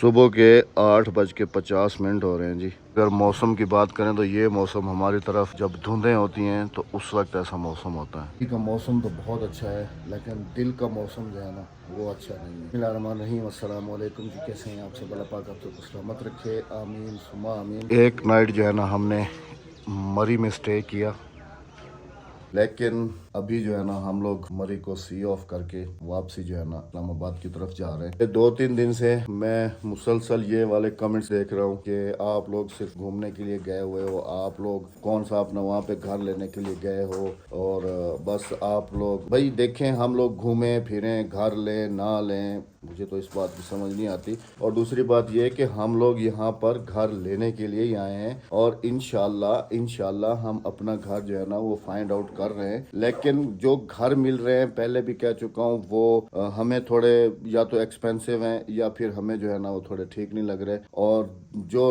सुबह के 8:50 हो रहे हैं जी। अगर मौसम की बात करें तो ये मौसम हमारी तरफ जब धुंधें होती हैं तो उस वक्त ऐसा मौसम होता है। का मौसम तो बहुत अच्छा है लेकिन दिल का मौसम जो है ना वो अच्छा नहीं है। बिस्मिल्लाहिर्रहमानिर्रहीम, अस्सलाम वालेकुम जी, कैसे हैं आप सब? अल्लाह पाक आप सबको सलामत रखे, आमीन सुमा आमीन। एक नाइट जो है ना हमने मरी में स्टे किया, लेकिन अभी जो है ना हम लोग मरी को सी ऑफ करके वापसी जो है ना इस्लामाबाद की तरफ जा रहे हैं। 2-3 दिन से मैं मुसलसल ये वाले कमेंट्स देख रहा हूँ कि आप लोग सिर्फ घूमने के लिए गए हुए हो, आप लोग कौन सा अपना वहाँ पे घर लेने के लिए गए हो, और बस आप लोग भाई देखें हम लोग घूमें फिरें, घर लें ना लें, मुझे तो इस बात की समझ नहीं आती। और दूसरी बात यह कि हम लोग यहाँ पर घर लेने के लिए ही आए हैं और इंशाल्लाह हम अपना घर जो है ना वो फाइंड आउट कर रहे हैं। लेकिन जो घर मिल रहे हैं, पहले भी कह चुका हूँ, वो हमें थोड़े या तो एक्सपेंसिव हैं या फिर हमें जो है ना वो थोड़े ठीक नहीं लग रहे, और जो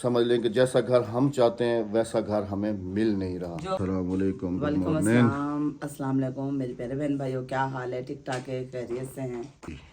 समझ लें कि जैसा घर हम चाहते हैं वैसा घर हमें मिल नहीं रहा। अस्सलाम वालेकुम। अस्सलाम वालेकुम मेरे प्यारे बहन भाइयों, क्या हाल है? ठीक ठाक है, खैरियत से हैं?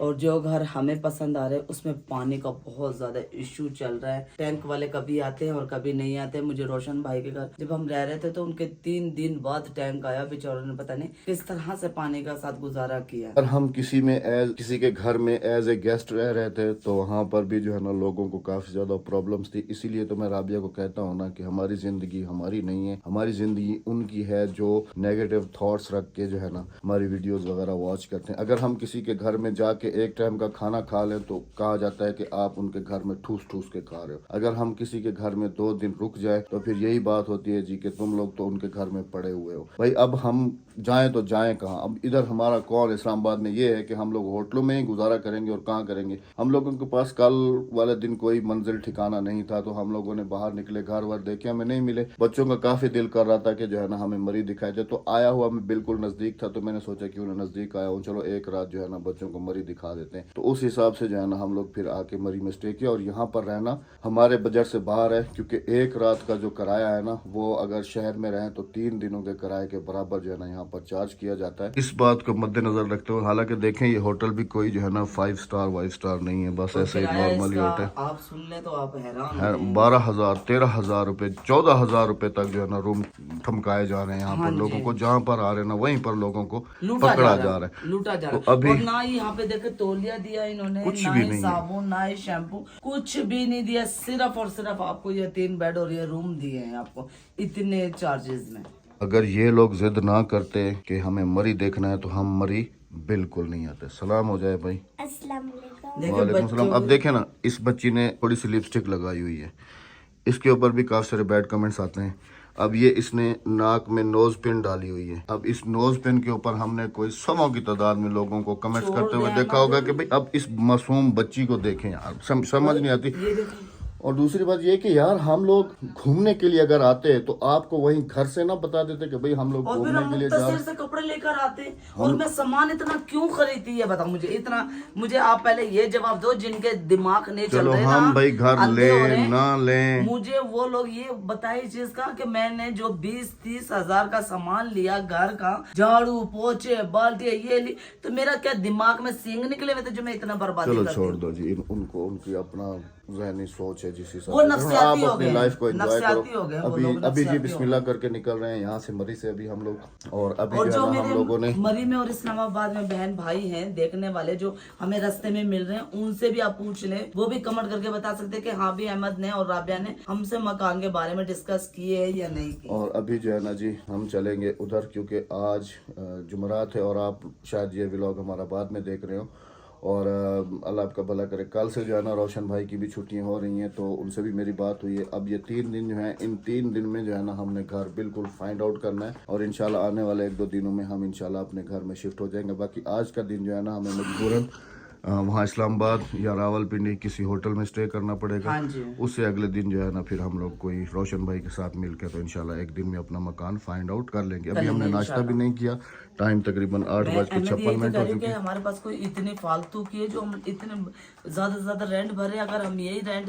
और जो घर हमें पसंद आ रहे हैं उसमें पानी का बहुत ज्यादा इश्यू चल रहा है। टैंक वाले कभी आते हैं और कभी नहीं आते। मुझे रोशन भाई के घर जब हम रह रहे थे तो उनके 3 दिन बाद टैंक आया। बेचारों ने पता नहीं किस तरह से पानी का साथ गुजारा किया। और हम किसी के घर में एज ए गेस्ट रह रहे थे तो वहाँ पर भी जो है ना लोगों को काफी ज्यादा प्रॉब्लम्स थी। इसीलिए तो मैं राबिया को कहता हूँ ना कि हमारी जिंदगी हमारी नहीं है, हमारी जिंदगी उनकी है जो नेगेटिव थॉट्स रख के जो है ना हमारी वीडियोस वगैरह वॉच करते हैं। अगर हम किसी के घर में जाके एक टाइम का खाना खा लें तो कहा जाता है कि आप उनके घर में ठूस ठूस के खा रहे हो। अगर हम किसी के घर में 2 दिन रुक जाए तो फिर यही बात होती है जी कि तुम लोग तो उनके घर में पड़े हुए हो। भाई अब हम जाएं तो जाएं कहाँ? अब इधर हमारा कौन, इस्लामाबाद में ये है कि हम लोग होटलों में ही गुजारा करेंगे और कहाँ करेंगे। हम लोगों के पास कल वाले दिन कोई मंजिल ठिकाना नहीं था तो हम लोगों ने बाहर निकले, घर वर देखे, हमें नहीं मिले। बच्चों का काफी दिल कर रहा था कि जो है ना हमें मरी दिखाई दे, तो आया हुआ मैं बिल्कुल नजदीक था तो मैंने सोचा कि उन्हें नजदीक आया हूँ, चलो एक रात जो है ना बच्चों को मरी दिखा देते हैं। तो उस हिसाब से जो है ना हम लोग फिर आके मरी में स्टे किया। और यहाँ पर रहना हमारे बजट से बाहर है क्योंकि एक रात का जो किराया है ना वो अगर शहर में रहें तो 3 दिनों के किराए के बराबर जो है ना यहाँ पर चार्ज किया जाता है। इस बात को मद्देनजर रखते हुए, हालांकि देखें ये होटल भी कोई जो है ना 5 स्टार 5 स्टार नहीं है, बस ऐसे ही नॉर्मल होटल। आप सुन ले तो आप हैरान हो जाएंगे। 12,000 13,000 रुपए 14,000 रुपए तक जो है ना रूम थमकाए जा रहे हैं यहाँ पर लोगों को। जहाँ पर आ रहे हैं ना वहीं पर लोगों को पकड़ा जा रहा है, लूटा जा तो रहा है। अभी और ना ही यहाँ पे देखे तौलिया दिया इन्होंने, कुछ ना भी ही नहीं है। साबुन, ना ही शैम्पू, कुछ भी नहीं दिया। सिर्फ और सिर्फ आपको ये 3 बेड और ये रूम दिए हैं आपको इतने चार्जेस में। अगर ये लोग जिद ना करते कि हमें मरी देखना है तो हम मरी बिल्कुल नहीं आते। सलाम हो जाए भाई। अस्सलाम वालेकुम। वालेकुम सलाम। अब देखे ना इस बच्ची ने थोड़ी सी लिपस्टिक लगाई हुई है, इसके ऊपर भी काफी सारे बैड कमेंट्स आते हैं। अब ये इसने नाक में नोज पिन डाली हुई है। अब इस नोज पिन के ऊपर हमने कोई 100 की तादाद में लोगों को कमेंट्स करते हुए देखा होगा कि भाई अब इस मासूम बच्ची को देखें यार, समझ नहीं आती। और दूसरी बात ये कि यार हम लोग घूमने के लिए अगर आते तो आपको वहीं घर से ना बता देते कि भाई हम लोग घूमने के लिए जा रहे से कपड़े लेकर आते। और मैं सामान इतना क्यों खरीदती है बताओ मुझे इतना? मुझे आप पहले ये जवाब दो जिनके दिमाग नहीं चल रहे हम ना, भाई घर ले ना ले, मुझे वो लोग ये बताइए चीज का कि मैंने जो 20-30 हजार का सामान लिया घर का, झाड़ू पोछे बाल्टी ये ली, तो मेरा क्या दिमाग में सींग निकले हुए थे जो मैं इतना बर्बादी करती हूँ? छोड़ दो जी उनको, उनकी अपना ज़हनी सोच है जिस हिसाब वो से नफसियाती आप हो अपनी गए, लाइफ को एंजॉय करो। नफसियाती हो गए वो अभी लोग, अभी जी नफसियाती बिस्मिल्लाह करके निकल रहे हैं यहाँ से मरी से अभी हम लोग। और अभी और जो जो है ना हम लोगों ने मरी में और इस्लामाबाद में बहन भाई हैं देखने वाले जो हमें रास्ते में मिल रहे हैं उनसे भी आप पूछ लें, वो भी कमेंट करके बता सकते हैं कि हाँ भी अहमद ने और राबिया ने हमसे मकान के बारे में डिस्कस किए या नहीं किए। और अभी जो है ना जी हम चलेंगे उधर क्योंकि आज जुमरात है और आप शायद ये व्लॉग हमारा बाद में देख रहे हो। और अल्लाह आपका भला करे, कल से जो है ना रोशन भाई की भी छुट्टियां हो रही हैं तो उनसे भी मेरी बात हुई है। अब ये 3 दिन जो है, इन 3 दिन में जो है ना हमने घर बिल्कुल फाइंड आउट करना है और इंशाल्लाह आने वाले 1-2 दिनों में हम इंशाल्लाह अपने घर में शिफ्ट हो जाएंगे। बाकी आज का दिन जो है ना हमें मजबूरन वहाँ इस्लामाबाद या रावलपिंडी किसी होटल में स्टे करना पड़ेगा। हाँ जी। उससे अगले दिन जो है ना फिर हम लोग कोई रोशन भाई के साथ मिलकर तो इंशाल्लाह एक दिन में अपना मकान फाइंड आउट कर लेंगे। अभी हमने नाश्ता भी नहीं किया, टाइम तकरीबन 8:56 हो चुके हैं। हमारे पास कोई इतने फालतू की है जो हम इतने ज्यादा से ज्यादा रेंट भरे, अगर हम यही रेंट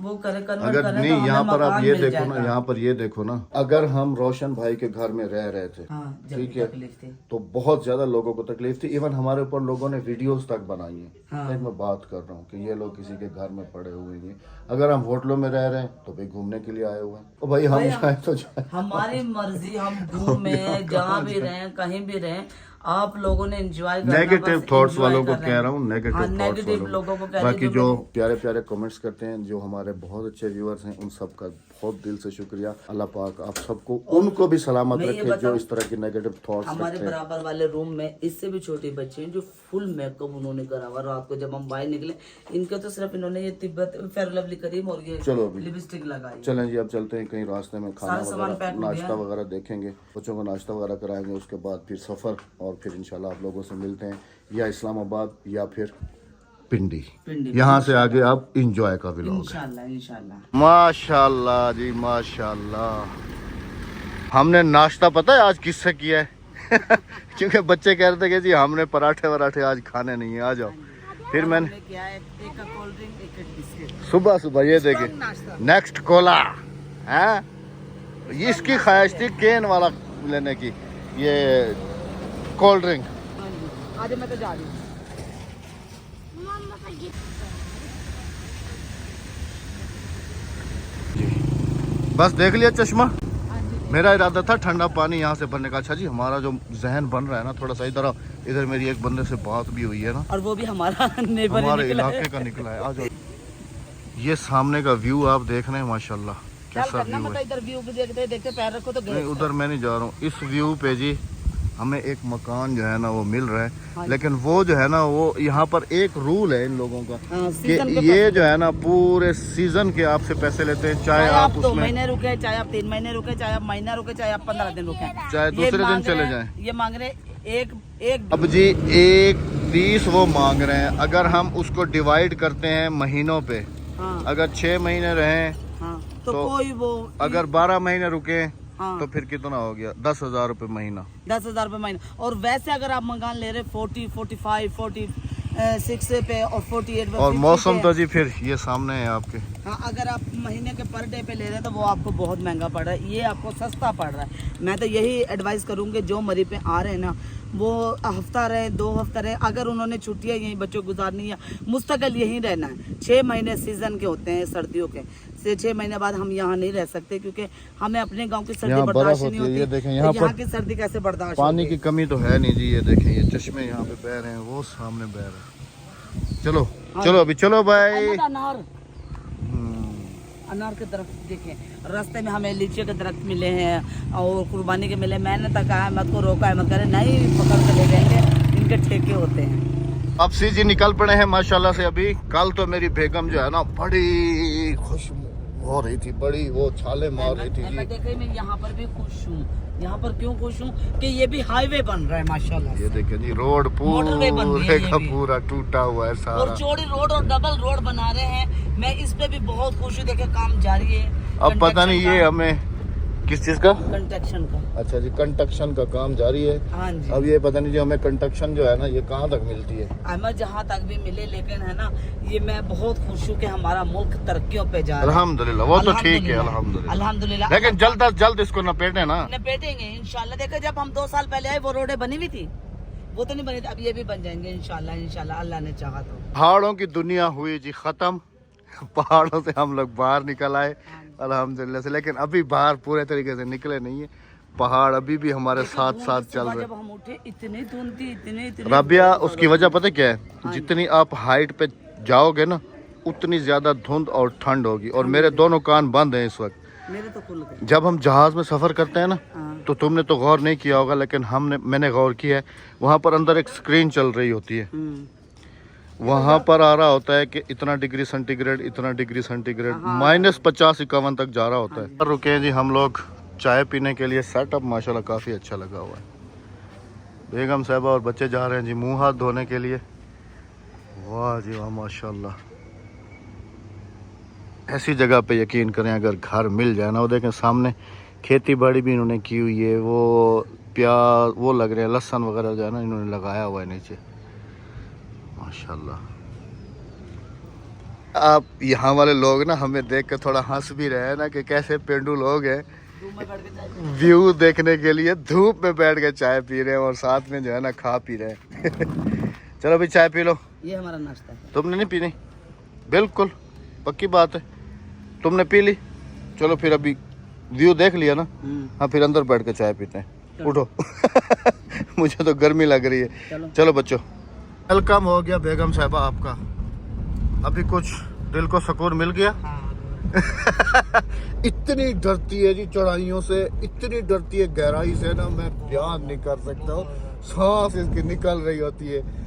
वो करें कन्वर्ट अगर करें नहीं तो यहाँ हमें पर आप मकान ये मिल देखो ना, जाएगा। यहाँ पर ये देखो ना, अगर हम रोशन भाई के घर में रह रहे थे हाँ, जब ठीक है तकलीफ थी तो बहुत ज्यादा लोगों को तकलीफ थी। इवन हमारे ऊपर लोगों ने वीडियोस तक बनाई है। हाँ। एक मैं बात कर रहा हूँ कि ये लोग किसी के घर में पड़े हुए हैं। अगर हम होटलों में रह रहे हैं तो भाई घूमने के लिए आए हुए हैं, तो भाई हम जाए तो जाए। हमारी मर्जी, हम घूमे जहाँ भी रहें, कहीं भी रहें, आप लोगों ने एंजॉय करना। नेगेटिव थॉट्स वालों को कह रहा हूँ, नेगेटिव लोगों को कह रहे बाकी जो प्यारे प्यारे कमेंट्स करते हैं, जो हमारे बहुत अच्छे व्यूअर्स हैं, उन सब का बहुत दिल से शुक्रिया। अल्लाह पाक आप सबको, उनको भी सलामत रखे जो इस तरह की नेगेटिव थॉट्स हमारे रखते हैं। बराबर वाले रूम में इससे भी छोटे बच्चे हैं जो फुल मेकअप उन्होंने करा हुआ। रात को जब हम बाहर निकले, इनके तो सिर्फ इन्होंने ये तिब्बत फेयर लवली करीम और ये चलो अभी लिपस्टिक लगाई। चलें जी, अब चलते हैं कहीं रास्ते में खाना सारा सामान वगैरह, पैक हो गया। नाश्ता वगैरह देखेंगे, बच्चों को नाश्ता वगैरह कराएंगे, उसके बाद फिर सफ़र, और फिर इंशाल्लाह आप लोगों से मिलते हैं या इस्लामाबाद या फिर पिंडी। यहाँ से आगे आप इंजॉय का व्लॉग। इंशाल्लाह इंशाल्लाह। माशाल्लाह जी माशाल्लाह। हमने नाश्ता पता है आज किससे किया है? क्योंकि बच्चे कह रहे थे कि जी हमने पराठे वराठे आज खाने नहीं है, आ जाओ। फिर मैंने क्या है, एक का कोल्ड ड्रिंक, एक का बिस्किट। सुबह सुबह ये देखे नेक्स्ट कोला है, इसकी ख्वाहिश थी केन वाला लेने की, ये कोल्ड ड्रिंक। आज मैं तो जा रही हूँ। बस देख लिया चश्मा। मेरा इरादा था ठंडा पानी यहाँ से भरने का। अच्छा जी, हमारा जो जहन बन रहा है ना थोड़ा सा, इधर मेरी एक बंदे से बात भी हुई है ना, और वो भी हमारा नेबर हमारे इलाके का निकला है। आ जाओ, ये सामने का व्यू आप देख रहे हैं, माशाल्लाह कैसा व्यू है। इधर व्यू भी देखते देखते पैर रखो तो नहीं उधर मैं नहीं जा रहा हूँ। इस व्यू पे जी हमें एक मकान जो है ना वो मिल रहा है, लेकिन वो जो है ना वो यहाँ पर एक रूल है इन लोगों का कि ये जो है ना पूरे सीजन के आपसे पैसे लेते हैं, चाहे आप 2 उसमें महीने रुके, चाहे आप 3 महीने रुके, चाहे आप महीना रुके, चाहे आप 15 दिन रुके, चाहे दूसरे दिन चले जाएं। ये मांग रहे एक अब जी 1.30 वो मांग रहे हैं। अगर हम उसको डिवाइड करते हैं महीनों पे, हाँ, अगर 6 महीने रहे, हाँ, तो कोई वो अगर 12 महीने रुके, हाँ, तो फिर कितना हो गया? 10,000 रुपये महीना। 10,000 रुपये महीना। और वैसे अगर आप मकान ले रहे 40, 45, 46 पे और 48 पे, और 50 मौसम पे, तो जी फिर ये सामने है आपके। हाँ, अगर आप महीने के पर डे पे ले रहे हैं तो वो आपको बहुत महंगा पड़ रहा है, ये आपको सस्ता पड़ रहा है। मैं तो यही एडवाइस करूँगी जो मरी पे आ रहे हैं ना, वो हफ्ता रहे, 2 हफ्ता रहे, अगर उन्होंने छुट्टियाँ यहीं बच्चों को गुजारनी है, मुस्तकिल यहीं रहना है। 6 महीने सीजन के होते हैं सर्दियों के, से 6 महीने बाद हम यहाँ नहीं रह सकते, क्योंकि हमें अपने गांव की सर्दी बर्दाश्त नहीं होती। ये देखें यहाँ की सर्दी कैसे बर्दाश्त पानी की कमी तो है नहीं जी। ये देखें ये चश्मे यहाँ पे बह रहे हैं, वो सामने बह रहे हैं। चलो चलो अभी चलो भाई। अनार के दरख्त देखें, रास्ते में हमें लीची के दरख्त मिले हैं और कुर्बानी के मिले। मैंने तो कहा मत को रोका है, मत करे नहीं, पकड़ के ले जाएंगे, इनके ठेके होते हैं। अब सी जी निकल पड़े हैं माशाल्लाह से। अभी कल तो मेरी बेगम जो है ना बड़ी खुश हो रही थी, बड़ी वो छाले मार रही थी जी। देखे मैं यहाँ पर भी खुश हूँ। यहाँ पर क्यों खुश हूँ कि ये भी हाईवे बन रहा है माशाल्लाह। ये देखें जी रोड मोटरवे बन रही है, पूरे का पूरा टूटा हुआ है सारा, और चौड़ी रोड और डबल रोड बना रहे हैं। मैं इस पे भी बहुत खुश हूँ। देखे काम जारी है। अब पता नहीं ये हमें किस चीज का, कंस्ट्रक्शन का। अच्छा जी कंस्ट्रक्शन का काम जारी है। हाँ जी। अब ये पता नहीं जी हमें कंस्ट्रक्शन जो है ना ये कहाँ तक मिलती है। हमें जहाँ तक भी मिले, लेकिन है ना ये मैं बहुत खुश हूँ कि हमारा मुल्क तरक्कियों पे जा रहा है। अल्हम्दुलिल्लाह, वो तो ठीक है अल्हम्दुलिल्लाह अल्हम्दुलिल्लाह। लेकिन जल्द अज जल्द इसको नपेटे ना, नपेटेंगे इंशाल्लाह। देखो जब हम 2 साल पहले आए वो रोडें बनी हुई थी, वो तो नहीं बनी थी, अब ये भी बन जाएंगे इंशाल्लाह इंशाल्लाह, अल्लाह ने चाहा तो। पहाड़ों की दुनिया हुई जी खत्म, पहाड़ों से हम लोग बाहर निकल आए अल्हम्दुलिल्लाह से। लेकिन अभी बाहर पूरे तरीके से निकले नहीं है, पहाड़ अभी भी हमारे साथ साथ चल रहे। जब हम उठे इतनी धुंध थी, इतनी राबिया, उसकी वजह पता क्या है? जितनी आप हाइट पे जाओगे ना उतनी ज्यादा धुंध और ठंड होगी। और मेरे दोनों कान बंद हैं इस वक्त। मेरे तो खुल गए। जब हम जहाज में सफर करते हैं ना, तो तुमने तो गौर नहीं किया होगा, लेकिन मैंने गौर किया है, वहाँ पर अंदर एक स्क्रीन चल रही होती है, वहाँ पर आ रहा होता है कि इतना डिग्री सेंटीग्रेड, इतना डिग्री सेंटीग्रेड, -50-51 तक जा रहा होता है। रुके हैं जी हम लोग चाय पीने के लिए। सेटअप माशाल्लाह काफ़ी अच्छा लगा हुआ है। बेगम साहबा और बच्चे जा रहे हैं जी मुंह हाथ धोने के लिए। वाह जी वाह माशाल्लाह। ऐसी जगह पे यकीन करें अगर घर मिल जाए ना, वो देखें सामने खेती बाड़ी भी इन्होंने की हुई है, वो प्याज वो लग रहे हैं, लहसुन वगैरह जो है ना इन्होंने लगाया हुआ है नीचे माशाल्लाह। आप यहाँ वाले लोग ना हमें देख कर थोड़ा हंस भी रहे हैं ना कि कैसे पेंडू लोग हैं, व्यू देखने के लिए धूप में बैठ के चाय पी रहे हैं और साथ में जो है ना खा पी रहे हैं। चलो अभी चाय पी लो। ये हमारा नाश्ता है। तुमने नहीं पीनी? बिल्कुल पक्की बात है, तुमने पी ली। चलो फिर अभी व्यू देख लिया ना, हाँ फिर अंदर बैठ के चाय पीते हैं। उठो मुझे तो गर्मी लग रही है। चलो बच्चों, वेलकम हो गया बेगम साहबा आपका। अभी कुछ दिल को सुकून मिल गया। इतनी डरती है जी चढ़ाइयों से, इतनी डरती है गहराई से ना, मैं बयान नहीं कर सकता हूँ। सांस इसकी निकल रही होती है।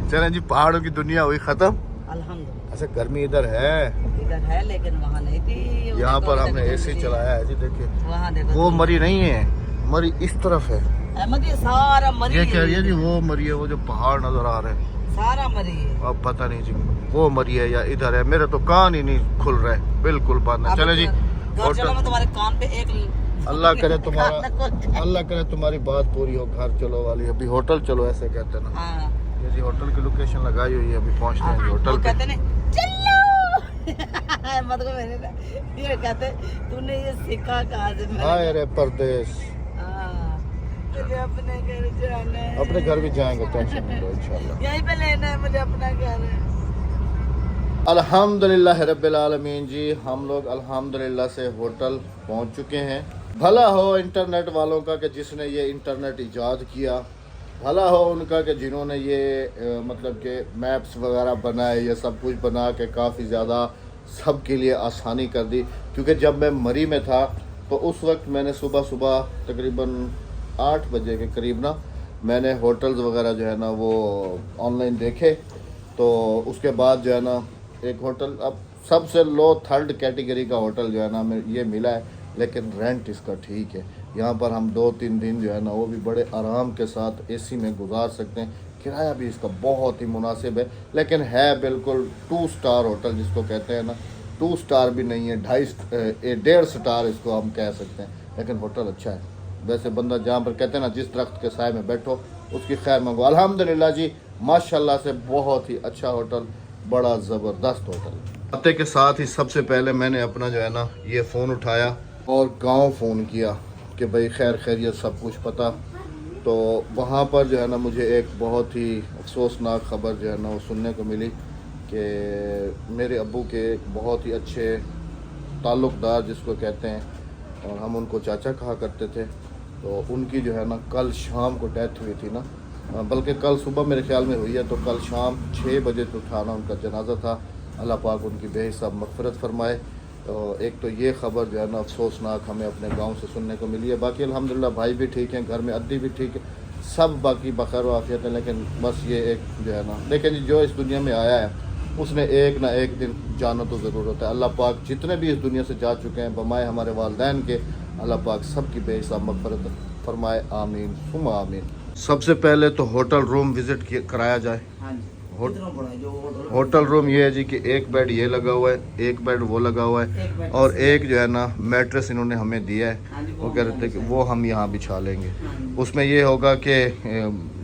चलें जी, पहाड़ों की दुनिया हुई खत्म अल्हम्दुलिल्लाह। अच्छा गर्मी इधर है लेकिन वहाँ नहीं थी। यहाँ पर हमने एसी चलाया है जी। देखिए वहाँ देखो, वो मरी नहीं है, मरी इस तरफ है। अहमद ये सारा मरी ये कह रही है जी वो मरी है, वो जो पहाड़ नजर आ रहे हैं सारा मरी है। अब पता नहीं जी वो मरी है या इधर है, मेरे तो कान ही नहीं खुल रहे, बिल्कुल बंद है। चले जी चलो, मैं तुम्हारे कान पे एक अल्लाह करे तुम्हारी बात पूरी हो। घर चलो वाली, अभी होटल चलो ऐसे कहते हैं ना। ये जी होटल की लोकेशन लगाई हुई है, अभी पहुंचते हैं होटल पे। कहते नहीं चलो मत को मैंने ये कहते तूने ये सीखा कहाँ से? हाय रे परदेश, मुझे अपने घर जाना है। अपने घर भी जाएंगे, टेंशन नहीं लो इंशाल्लाह। यहीं पे लेना है मुझे अपना घर। अल्हम्दुलिल्लाह रब्बिल आलमीन जी, हम लोग अल्हम्दुलिल्लाह से होटल पहुंच चुके हैं। भला हो इंटरनेट वालों का कि जिसने ये इंटरनेट इजाद किया, भला हो उनका कि जिन्होंने ये मतलब कि मैप्स वगैरह बनाए, ये सब कुछ बना के काफ़ी ज़्यादा सब के लिए आसानी कर दी। क्योंकि जब मैं मरी में था तो उस वक्त मैंने सुबह तकरीबन 8 बजे के करीब ना मैंने होटल्स वगैरह जो है ना वो ऑनलाइन देखे। तो उसके बाद जो है ना एक होटल, अब सबसे लो 3rd कैटेगरी का होटल जो है ना मैं ये मिला है, लेकिन रेंट इसका ठीक है। यहाँ पर हम 2-3 दिन जो है ना वो भी बड़े आराम के साथ एसी में गुजार सकते हैं। किराया भी इसका बहुत ही मुनासिब है, लेकिन है बिल्कुल 2 स्टार होटल जिसको कहते हैं ना। 2 स्टार भी नहीं है, 1.5 स्टार इसको हम कह सकते हैं, लेकिन होटल अच्छा है। वैसे बंदा जहाँ पर कहते हैं ना जिस दरख्त के साए में बैठो उसकी खैर मंगो। अल्हम्दुलिल्लाह जी माशाल्लाह से बहुत ही अच्छा होटल, बड़ा ज़बरदस्त होटल। आते के साथ ही सबसे पहले मैंने अपना जो है ना ये फ़ोन उठाया और गांव फ़ोन किया कि भाई खैर खैरियत सब कुछ पता। तो वहाँ पर जो है ना मुझे एक बहुत ही अफसोसनाक ख़बर जो है ना वो सुनने को मिली कि मेरे अब्बू के एक बहुत ही अच्छे ताल्लुक़दार जिसको कहते हैं, और हम उनको चाचा कहा करते थे, तो उनकी जो है ना कल शाम को डेथ हुई थी ना, बल्कि कल सुबह मेरे ख्याल में हुई है। तो कल शाम 6 बजे तो उठाना उनका जनाजा था। अल्लाह पाक उनकी बेहिसाब मग़फ़िरत फरमाए। तो एक तो ये ख़बर जो है ना अफसोसनाक हमें अपने गांव से सुनने को मिली है। बाकी अल्हम्दुलिल्लाह भाई भी ठीक हैं, घर में अद्दी भी ठीक है, सब बाकी बखैर वाफ़ियत है। लेकिन बस ये एक जो है ना, लेकिन जो इस दुनिया में आया है उसने एक ना एक दिन जाना तो ज़रूर होता है। अल्लाह पाक जितने भी इस दुनिया से जा चुके हैं बमाए हमारे वालिदैन के, अल्लाह पाक सब की बेहिसाब मग़फ़िरत फरमाए, आमीन सुम्मा आमीन। सबसे पहले तो होटल रूम विज़िट कराया जाए। होटल रूम ये है जी कि एक बेड ये लगा हुआ है, एक बेड वो लगा हुआ है, और एक जो है ना मैट्रेस इन्होंने हमें दिया है। वो कह रहे थे कि वो हम यहाँ बिछा लेंगे। उसमें ये होगा कि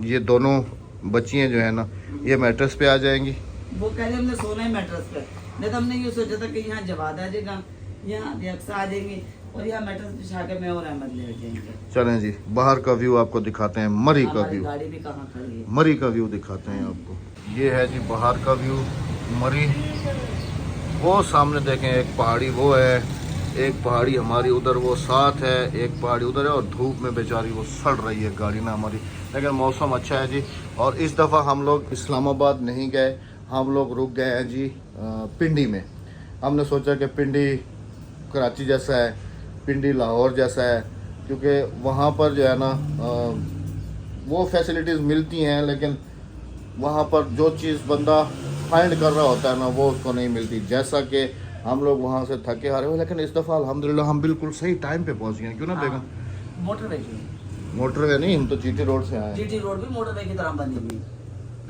ये दोनों बच्चियाँ जो है ना ये मैट्रेस पे आ जाएंगी। वो कह रहे हमने सोना है मैट्रेस पे, नहीं तो हमने ये सोचा था कि यहाँ जवाद आ जाएगा, यहाँ अक्सा आ जाएंगे और यहाँ मैट्रेस बिछा के मैं और अहमद ले जाएंगे। चलें जी बाहर का व्यू आपको दिखाते हैं, मरी का व्यू, गाड़ी भी कहाँ खड़ी है, मरी का व्यू दिखाते हैं आपको। ये है जी बाहर का व्यू मरी। वो सामने देखें एक पहाड़ी वो है, एक पहाड़ी हमारी उधर वो साथ है, एक पहाड़ी उधर है, और धूप में बेचारी वो सड़ रही है गाड़ी ना हमारी। लेकिन मौसम अच्छा है जी। और इस दफ़ा हम लोग इस्लामाबाद नहीं गए, हम लोग रुक गए हैं जी पिंडी में। हमने सोचा कि पिंडी कराची जैसा है, पिंडी लाहौर जैसा है, क्योंकि वहाँ पर जो है ना वो फैसिलिटीज़ मिलती हैं, लेकिन वहाँ पर जो चीज़ बंदा फाइंड कर रहा होता है ना वो उसको नहीं मिलती। जैसा कि हम लोग वहाँ से थके हारे हुए, लेकिन इस दफ़ा अल्हम्दुलिल्लाह हम बिल्कुल सही टाइम पे पहुँच गए। क्यों ना बेगम? मोटरवे नहीं, हम तो जीटी रोड से आए। जीटी रोड भी मोटरवे की तरह बनी हुई।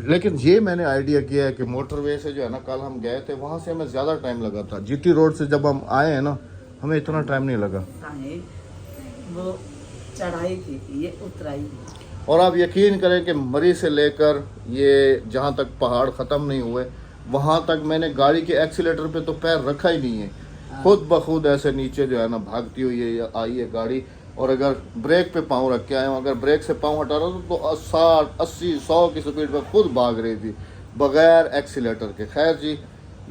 लेकिन ये मैंने आइडिया किया है कि मोटरवे से जो है ना कल हम गए थे वहाँ से हमें ज़्यादा टाइम लगा था। जीटी रोड से जब हम आए हैं ना हमें इतना टाइम नहीं लगा। वो चढ़ाई थी, ये उतराई थी। और आप यकीन करें कि मरी से लेकर ये जहाँ तक पहाड़ ख़त्म नहीं हुए वहाँ तक मैंने गाड़ी के एक्सीलेटर पे तो पैर रखा ही नहीं है। खुद ब खुद ऐसे नीचे जो है ना भागती हुई आई है गाड़ी। और अगर ब्रेक पे पाँव रख के आए हूँ, अगर ब्रेक से पाँव हटा रहा तो 60 80 100 की स्पीड पर खुद भाग रही थी बगैर एक्सीलेटर के। खैर जी,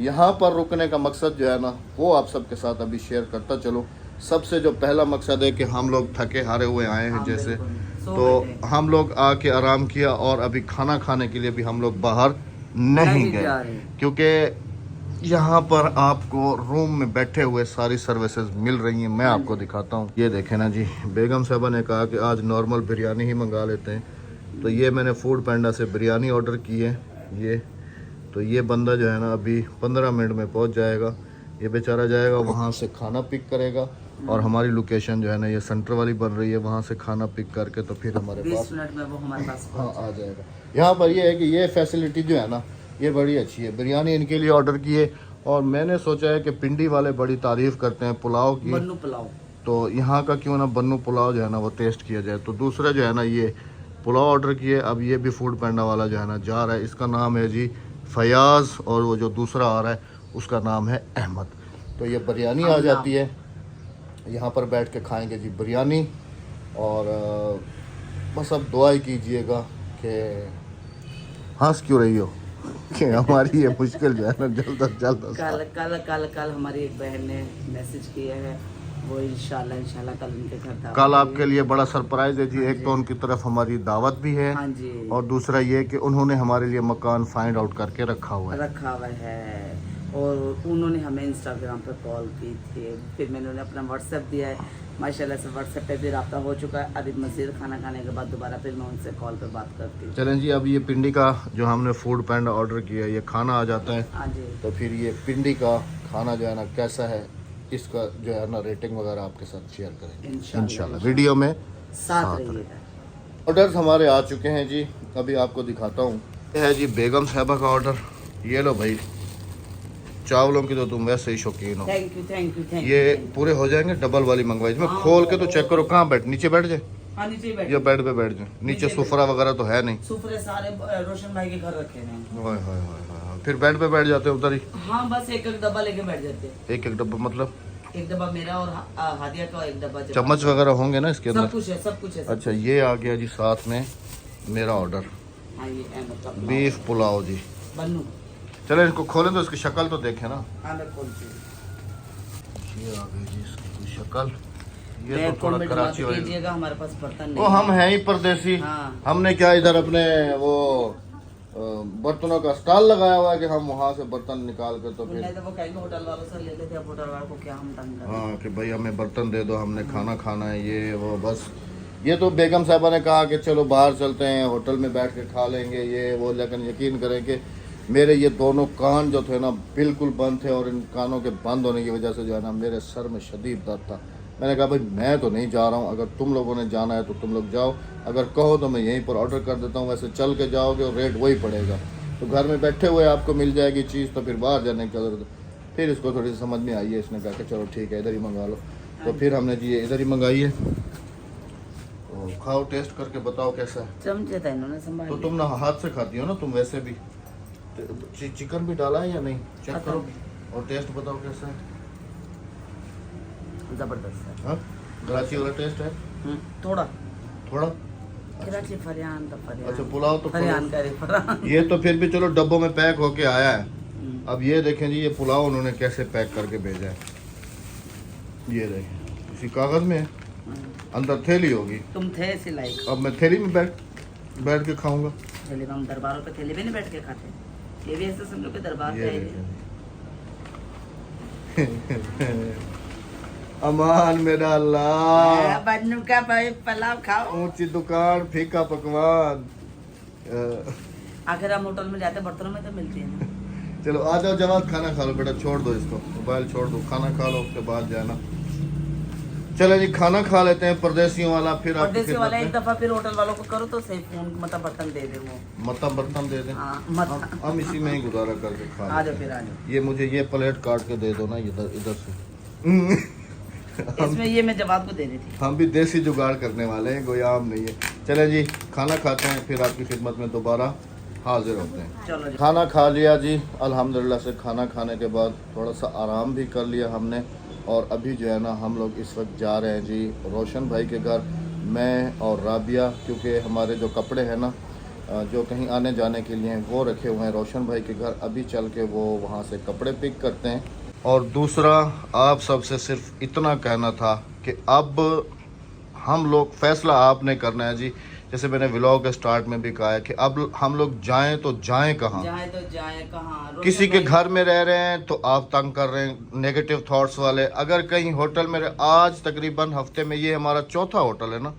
यहाँ पर रुकने का मकसद जो है ना वो आप सबके साथ अभी शेयर करता चलो। सबसे जो पहला मकसद है कि हम लोग थके हारे हुए आए हैं जैसे, तो हम लोग आके आराम किया और अभी खाना खाने के लिए भी हम लोग बाहर नहीं गए, क्योंकि यहाँ पर आपको रूम में बैठे हुए सारी सर्विसेज मिल रही हैं। मैं आपको दिखाता हूँ। ये देखें ना जी, बेगम साहबा ने कहा कि आज नॉर्मल बिरयानी ही मंगा लेते हैं, तो ये मैंने फूड पैंडा से बिरयानी ऑर्डर की है। ये तो ये बंदा जो है ना अभी 15 मिनट में पहुँच जाएगा। ये बेचारा जाएगा वहाँ से खाना पिक करेगा और हमारी लोकेशन जो है ना ये सेंटर वाली बन रही है, वहाँ से खाना पिक करके तो फिर हमारे 20 मिनट में वो हमारे पास हाँ आ जाएगा। यहाँ पर ये है कि ये फैसिलिटी जो है ना ये बड़ी अच्छी है। बिरयानी इनके लिए ऑर्डर की है और मैंने सोचा है कि पिंडी वाले बड़ी तारीफ़ करते हैं पुलाव की, बन्नू पुलाव, तो यहाँ का क्यों ना बन्नू पुलाव जो है ना वो टेस्ट किया जाए। तो दूसरा जो है ना ये पुलाव ऑर्डर किए। अब ये भी फूड पैंडा वाला जो है ना जा रहा है, इसका नाम है जी फयाज़ और वो जो दूसरा आ रहा है उसका नाम है अहमद। तो ये बिरयानी आ जाती है, यहाँ पर बैठ के खाएंगे जी बिरयानी। और बस अब दुआ ही कीजिएगा कि हंस क्यों रही हो कि हमारी ये मुश्किल जो है ना जल्द अज जल्द। कल कल कल कल हमारी एक बहन ने मैसेज किया है, वो इंशाल्लाह कल उनके घर कल आपके लिए बड़ा सरप्राइज है जी। एक तो उनकी तरफ हमारी दावत भी है, हाँ जी, और दूसरा ये कि उन्होंने हमारे लिए मकान फाइंड आउट करके रखा हुआ है और उन्होंने हमें इंस्टाग्राम पे कॉल की थी, फिर मैंने उन्हें अपना व्हाट्सएप दिया है। माशाल्लाह से व्हाट्सएप पे भी रब्ता हो चुका है। अभी मज़ीद खाना खाने के बाद दोबारा फिर मैं उनसे कॉल पे बात करती हूँ। चलें जी, अब ये पिंडी का जो हमने फूड पैंडा ऑर्डर किया ये खाना आ जाता है, हाँ जी, तो फिर ये पिंडी का खाना जो है ना कैसा है इसका जो है ना रेटिंग वगैरह आपके साथ शेयर करेंगे इंशाल्लाह वीडियो में साथ रहिएगा। ऑर्डर्स हमारे आ चुके हैं जी, अभी आपको दिखाता हूँ। ये है जी बेगम साहबा का ऑर्डर। ये लो भाई, चावलों की तो तुम वैसे ही शौकीन हो। Thank you. ये पूरे हो जाएंगे, डबल वाली मंगवाई। इसमें खोल के तो चेक करो कहाँ बैठ, नीचे बैठ जाए हाँ, नीचे बैठ, या बेड पे बैठ जाए। नीचे सुफरा वगैरह तो है नहीं, सुफरे सारे रोशन भाई के घर रखे हैं। हाय हाय हाय, फिर बेड पे बैठ जाते हैं उधर ही। हाँ, बस एक एक डब्बा लेके बैठ जाते हैं। एक एक डब्बा मतलब एक डब्बा मेरा और हादिया का एक डब्बा चम्मच वगैरह होंगे ना इसके सब अंदर। कुछ है, सब कुछ है। अच्छा, ये आ गया जी साथ में मेरा ऑर्डर, हाँ, ये अहमद का पुलाव। बीफ पुलाव जी। बन्नू, चलो इसको खोलें तो इसकी शक्ल तो देखें ना। हाँ मैं खोलती हूँ। ये आ गई जी इसकी शक्ल। ये मैं तो थोड़ा कमेंट कराची मत वाली। कीजिएगा, हमारे पास बर्तन वो नहीं हम हैं ही परदेसी। हाँ। हमने क्या इधर अपने वो बर्तनों का स्टॉल लगाया हुआ है कि हम वहाँ से बर्तन निकाल कर तो फिर नहीं तो वो कहेंगे होटल वालों से लेते थे, अब होटल वालों को क्या हम तंग करें। हाँ कि भाई हमें बर्तन दे दो, हमने खाना खाना है ये वो। बस ये तो बेगम साहबा ने कहा कि चलो बाहर चलते हैं, होटल में बैठ के खा लेंगे ये वो, लेकिन यकीन करें कि मेरे ये दोनों कान जो थे ना बिल्कुल बंद थे, और इन कानों के बंद होने की वजह से जो है ना मेरे सर में शदीद दर्द था। मैंने कहा भाई मैं तो नहीं जा रहा हूँ, अगर तुम लोगों ने जाना है तो तुम लोग जाओ, अगर कहो तो मैं यहीं पर ऑर्डर कर देता हूँ। वैसे चल के जाओगे और रेट वही पड़ेगा, तो घर में बैठे हुए आपको मिल जाएगी चीज़, तो फिर बाहर जाने की जरूरत। फिर इसको थोड़ी सी समझ में आई है, इसने कहा कि चलो ठीक है इधर ही मंगा लो, तो फिर हमने जी ये इधर ही मंगाई है। तो खाओ, टेस्ट करके बताओ कैसा है। चमचे था इन्होंने संभाल तो तुम ना हाथ से खाती हो ना तुम, वैसे भी चिकन भी डाला है या नहीं चेक करो और टेस्ट बताओ कैसा है। जबरदस्त है। हाँ, कराची वाला टेस्ट है थोड़ा थोड़ा। कराची फरियान तो फरियान। अच्छा, पुलाव तो फरियान करे फरियान। ये तो फिर भी चलो डब्बों में पैक होके आया है। अब ये देखें जी, ये पुलाव उन्होंने कैसे पैक करके भेजा है। ये देखें, इसी कागज में है, अंदर थैली होगी। तुम थे सिलाई, अब मैं थैली में बैठ के खाऊंगा। थैली में हम दरबारों पे थैली में नहीं बैठ के खाते, ये भी ऐसे समझो कि दरबार ये पे देखें। अमान मेरा अल्लाह, बन्नू का पुलाव खाओ। ऊंची दुकान फीका पकवान। आखिर हम होटल में जाते बर्तनों में तो मिलती है ना। चलो आ जाओ जवाब, खाना खा लो बेटा, छोड़ दो इसको, मोबाइल छोड़ दो, खाना खा लो उसके बाद जाना। चलो जी खाना खा लेते हैं परदेसियों वाला। फिर आपकी परदेसी वाला खिदमत एक दफा फिर होटल वालों को करो तो सही, फोन मतलब बर्तन दे दे वो। में मतलब बर्तन दे दें। हाँ, हम इसी में ही गुजारा करके खा आ जाओ लेते फिर आ हैं। जाओ। ये मुझे ये प्लेट काट के दे दो ना इधर इधर से। इसमें ये मैं जवाब को दे रही थी। हम भी देसी जुगाड़ करने वाले हैं, कोई आम नहीं है। चले जी खाना खाते हैं, फिर आपकी खिदमत में दोबारा हाजिर होते हैं। चलो जी। खाना खा लिया जी अल्हम्दुलिल्लाह से। खाना खाने के बाद थोड़ा सा आराम भी कर लिया हमने, और अभी जो है ना हम लोग इस वक्त जा रहे हैं जी रोशन भाई के घर। मैं और राबिया, क्योंकि हमारे जो कपड़े हैं ना जो कहीं आने जाने के लिए वो रखे हुए हैं रोशन भाई के घर। अभी चल के वो वहाँ से कपड़े पिक करते हैं। और दूसरा, आप सबसे सिर्फ इतना कहना था कि अब हम लोग फैसला आपने करना है जी। जैसे मैंने व्लॉग के स्टार्ट में भी कहा है कि अब हम लोग जाएं तो जाएं कहाँ, किसी के घर में रह रहे हैं तो आप तंग कर रहे हैं नेगेटिव थॉट्स वाले। अगर कहीं होटल में आज तकरीबन हफ्ते में ये हमारा चौथा होटल है ना,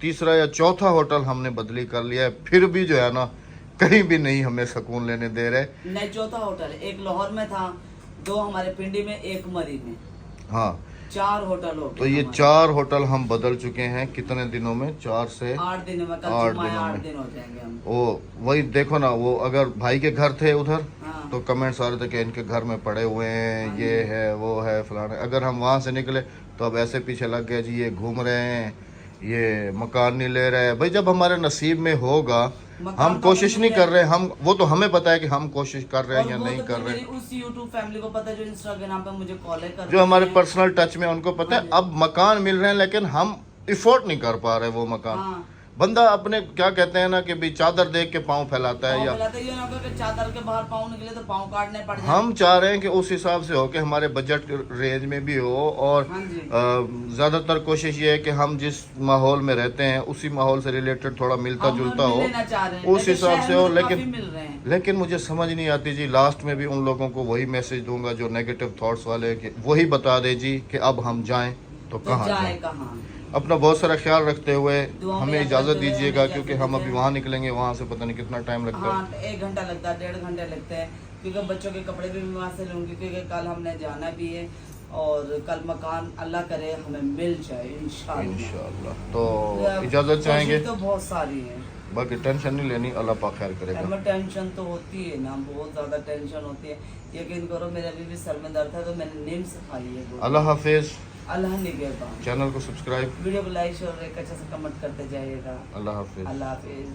तीसरा या चौथा होटल हमने बदली कर लिया है, फिर भी जो है ना कहीं भी नहीं हमें सुकून लेने दे रहे। नहीं, चौथा होटल है। एक लाहौर में था, 2 हमारे पिंडी में, एक मरी में। हाँ, 4 होटल हो गए। तो ये 4 होटल हम बदल चुके हैं। कितने दिनों में? 4 से 8 दिनों में। 8 दिनों में 8 दिन हो जाएंगे हम। वो वही देखो ना, वो अगर भाई के घर थे उधर हाँ। तो कमेंट्स आ रहे थे कि इनके घर में पड़े हुए हैं, हाँ, ये है वो है फलाना। अगर हम वहाँ से निकले तो अब ऐसे पीछे लग गए जी, ये घूम रहे हैं, ये मकान नहीं ले रहे हैं। भाई जब हमारे नसीब में होगा, हम कोशिश नहीं कर रहे, हम वो तो हमें पता है कि हम कोशिश कर रहे हैं या नहीं कर रहे। उस YouTube फैमिली को पता है जो इंस्टाग्राम पे मुझे कॉल कर, जो हमारे पर्सनल टच में, उनको पता है। अब मकान मिल रहे हैं लेकिन हम इफोर्ड नहीं कर पा रहे वो मकान। हाँ। बंदा अपने क्या कहते हैं ना कि भाई चादर देख के पाँव फैलाता है, या चादर के बाहर पाँव निकले तो पाँव काटने पड़ जाए। हम चाह रहे हैं कि उस हिसाब से हो कि हमारे बजट रेंज में भी हो। और ज़्यादातर कोशिश ये है कि हम जिस माहौल में रहते हैं उसी माहौल से रिलेटेड थोड़ा मिलता जुलता हो, उस हिसाब से हो। लेकिन मुझे समझ नहीं आती जी। लास्ट में भी उन लोगों को वही मैसेज दूंगा जो नेगेटिव थॉट्स वाले, कि वही बता दे जी कि अब हम जाएं तो कहाँ जाएं। अपना बहुत सारा ख्याल रखते हुए हमें इजाज़त दीजिएगा, क्योंकि हम अभी वहाँ निकलेंगे, वहाँ से पता नहीं कितना टाइम लगता है। हाँ, 1 घंटा लगता है, 1.5 घंटे लगते हैं, क्योंकि बच्चों के कपड़े भी मैं वहाँ से लूँगी, क्योंकि कल हमने जाना भी है। और कल मकान अल्लाह करे हमें मिल जाए इंशाअल्लाह। तो इजाज़त चाहेंगे। तो बहुत सारी है, बाकी टेंशन नहीं लेनी, अल्लाह पाक खैर करेगा। हमें टेंशन तो होती है ना, बहुत ज़्यादा टेंशन होती है। यकीन करो मेरे अभी भी सर में दर्द है, तो मैंने नीम से खाई है। अल्लाह हाफिज़। अल्लाह निगहबान। चैनल को सब्सक्राइब, वीडियो को लाइक शेयर और एक अच्छा से कमेंट करते जाइएगा। अल्लाह हाफिज़। अल्लाह हाफिज़।